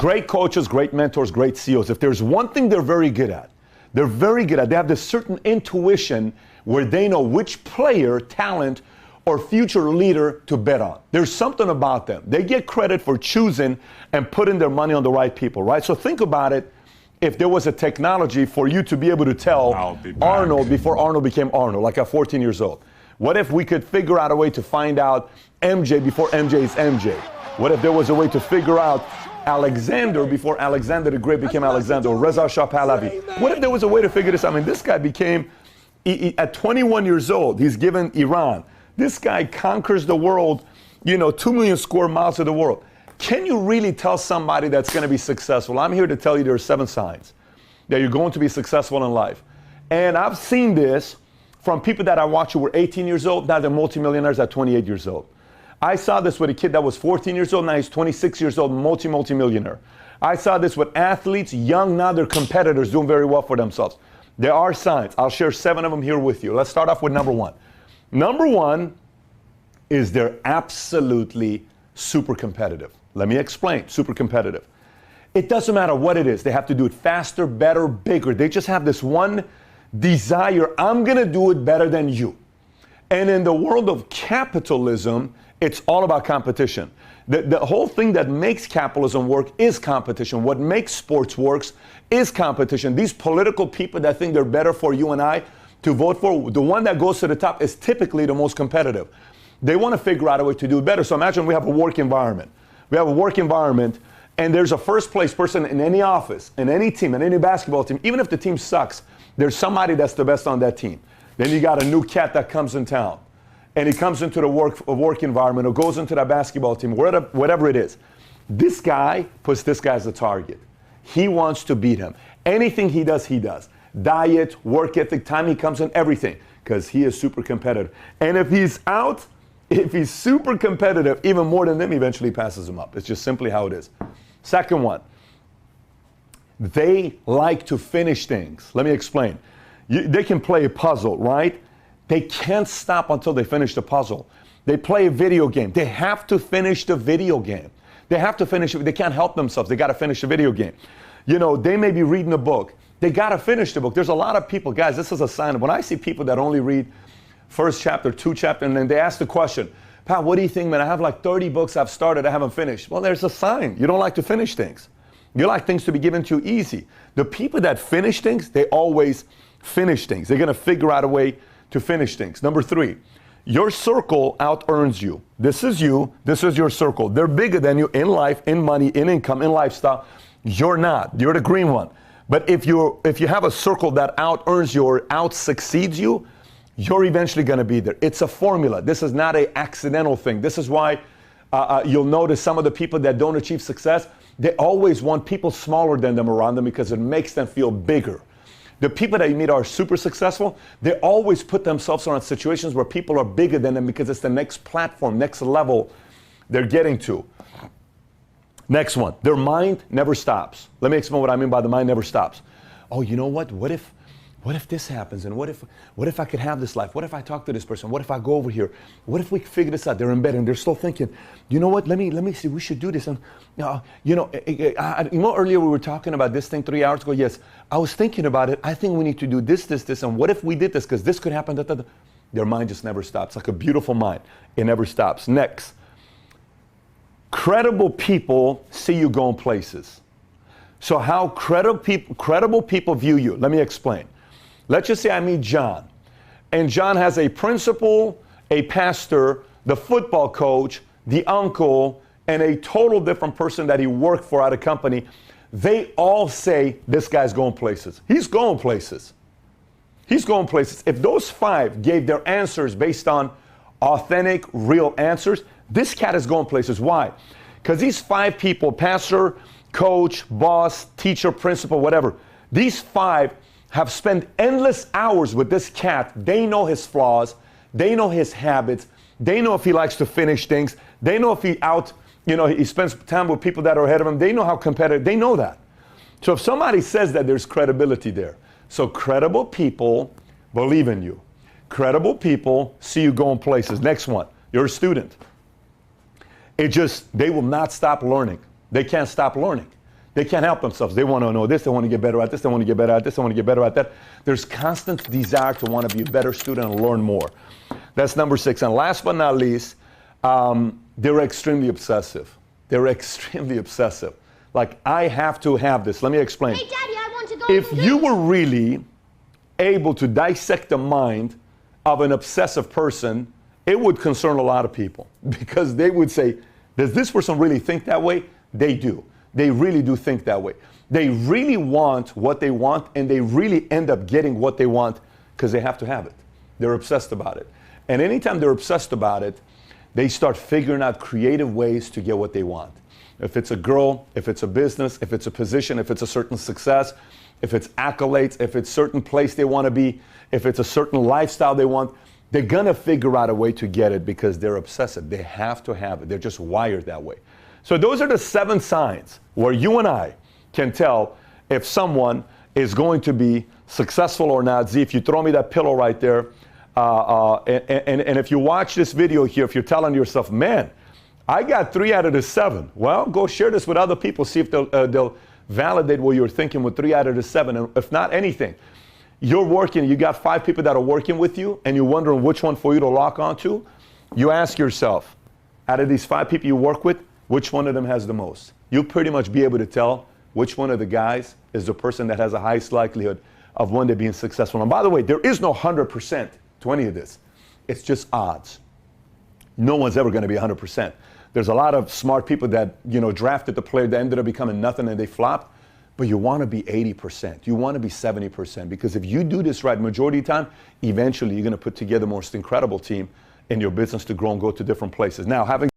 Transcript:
Great coaches, great mentors, great CEOs. If there's one thing they're very good at, they have this certain intuition where they know which player, talent, or future leader to bet on. There's something about them. They get credit for choosing and putting their money on the right people, right? So think about it. If there was a technology for you to be able to tell Arnold before Arnold became Arnold, like at 14 years old. What if we could figure out a way to find out MJ before MJ is MJ? What if there was a way to figure out Alexander before Alexander the Great became Alexander, or Reza Shah Pahlavi? What if there was a way to figure this out? I mean, this guy became, at 21 years old, he's given Iran. This guy conquers the world, 2 million square miles of the world. Can you really tell somebody that's going to be successful? I'm here to tell you there are 7 signs that you're going to be successful in life. And I've seen this from people that I watch who were 18 years old, now they're multimillionaires at 28 years old. I saw this with a kid that was 14 years old, now he's 26 years old, multi-millionaire. I saw this with athletes, young, now they're competitors doing very well for themselves. There are signs. I'll share 7 of them here with you. Let's start off with number 1. Number 1 is they're absolutely super competitive. Let me explain, super competitive. It doesn't matter what it is. They have to do it faster, better, bigger. They just have this one desire, I'm going to do it better than you. And in the world of capitalism, it's all about competition. The whole thing that makes capitalism work is competition. What makes sports works is competition. These political people that think they're better for you and I to vote for, the one that goes to the top is typically the most competitive. They want to figure out a way to do it better. So imagine we have a work environment. We have a work environment, and there's a first place person in any office, in any team, in any basketball team. Even if the team sucks, there's somebody that's the best on that team. Then you got a new cat that comes in town, and he comes into the work environment or goes into that basketball team, whatever it is. This guy puts this guy as a target. He wants to beat him. Anything he does, he does. Diet, work ethic, time he comes in, everything, because he is super competitive. And if he's super competitive, even more than them, he eventually passes him up. It's just simply how it is. Second one, they like to finish things. Let me explain. They can play a puzzle, right? They can't stop until they finish the puzzle. They play a video game. They have to finish the video game. They have to finish it. They can't help themselves. They got to finish the video game. They may be reading a book. They got to finish the book. There's a lot of people, guys, this is a sign. When I see people that only read first chapter, 2 chapters, and then they ask the question, Pat, what do you think, man? I have like 30 books I've started, I haven't finished. Well, there's a sign. You don't like to finish things. You like things to be given to you easy. The people that finish things, they always finish things. They're going to figure out a way to finish things. Number 3, your circle out-earns you. This is you. This is your circle. They're bigger than you in life, in money, in income, in lifestyle. You're not. You're the green one. But if you have a circle that out-earns you or out-succeeds you, you're eventually going to be there. It's a formula. This is not an accidental thing. This is why you'll notice some of the people that don't achieve success, they always want people smaller than them around them because it makes them feel bigger. The people that you meet are super successful, they always put themselves around situations where people are bigger than them because it's the next platform, next level they're getting to. Next one, their mind never stops. Let me explain what I mean by the mind never stops. Oh, you know what? What if this happens? And what if I could have this life? What if I talk to this person? What if I go over here? What if we figure this out? They're in bed and they're still thinking, you know what? Let me see. We should do this. And earlier we were talking about this thing 3 hours ago. Yes, I was thinking about it. I think we need to do this. And what if we did this? Because this could happen. Their mind just never stops. Like a beautiful mind. It never stops. Next, credible people see you going places. So how credible people view you? Let me explain. Let's just say I meet John, and John has a principal, a pastor, the football coach, the uncle, and a total different person that he worked for at a company. They all say, this guy's going places. He's going places. He's going places. If those 5 gave their answers based on authentic, real answers, this cat is going places. Why? Because these 5 people, pastor, coach, boss, teacher, principal, whatever, these 5 have spent endless hours with this cat. They know his flaws. They know his habits. They know if he likes to finish things. They know if he spends time with people that are ahead of him. They know how competitive. They know that. So if somebody says that, there's credibility there. So credible people believe in you. Credible people see you going places. Next one, you're a student. They will not stop learning. They can't stop learning. They can't help themselves. They want to know this, they want to get better at this, they want to get better at this, they want to get better at that. There's constant desire to want to be a better student and learn more. That's number 6. And last but not least, they're extremely obsessive. They're extremely obsessive. Like, I have to have this. Let me explain. Hey, Daddy, I want to go. If you were really able to dissect the mind of an obsessive person, it would concern a lot of people, because they would say, does this person really think that way? They do. They really do think that way. They really want what they want, and they really end up getting what they want because they have to have it. They're obsessed about it. And anytime they're obsessed about it, they start figuring out creative ways to get what they want. If it's a girl, if it's a business, if it's a position, if it's a certain success, if it's accolades, if it's a certain place they want to be, if it's a certain lifestyle they want, they're going to figure out a way to get it because they're obsessive. They have to have it. They're just wired that way. So those are the 7 signs where you and I can tell if someone is going to be successful or not. Z, if you throw me that pillow right there, and if you watch this video here, if you're telling yourself, man, I got 3 out of the 7. Well, go share this with other people. See if they'll validate what you're thinking with 3 out of the 7. And if not anything, you're working, you got 5 people that are working with you, and you're wondering which one for you to lock onto. You ask yourself, out of these 5 people you work with, which one of them has the most? You'll pretty much be able to tell which one of the guys is the person that has the highest likelihood of one day being successful. And by the way, there is no 100% to any of this. It's just odds. No one's ever going to be 100%. There's a lot of smart people that, drafted the player that ended up becoming nothing and they flopped. But you want to be 80%. You want to be 70%. Because if you do this right majority of the time, eventually you're going to put together the most incredible team in your business to grow and go to different places. Now, having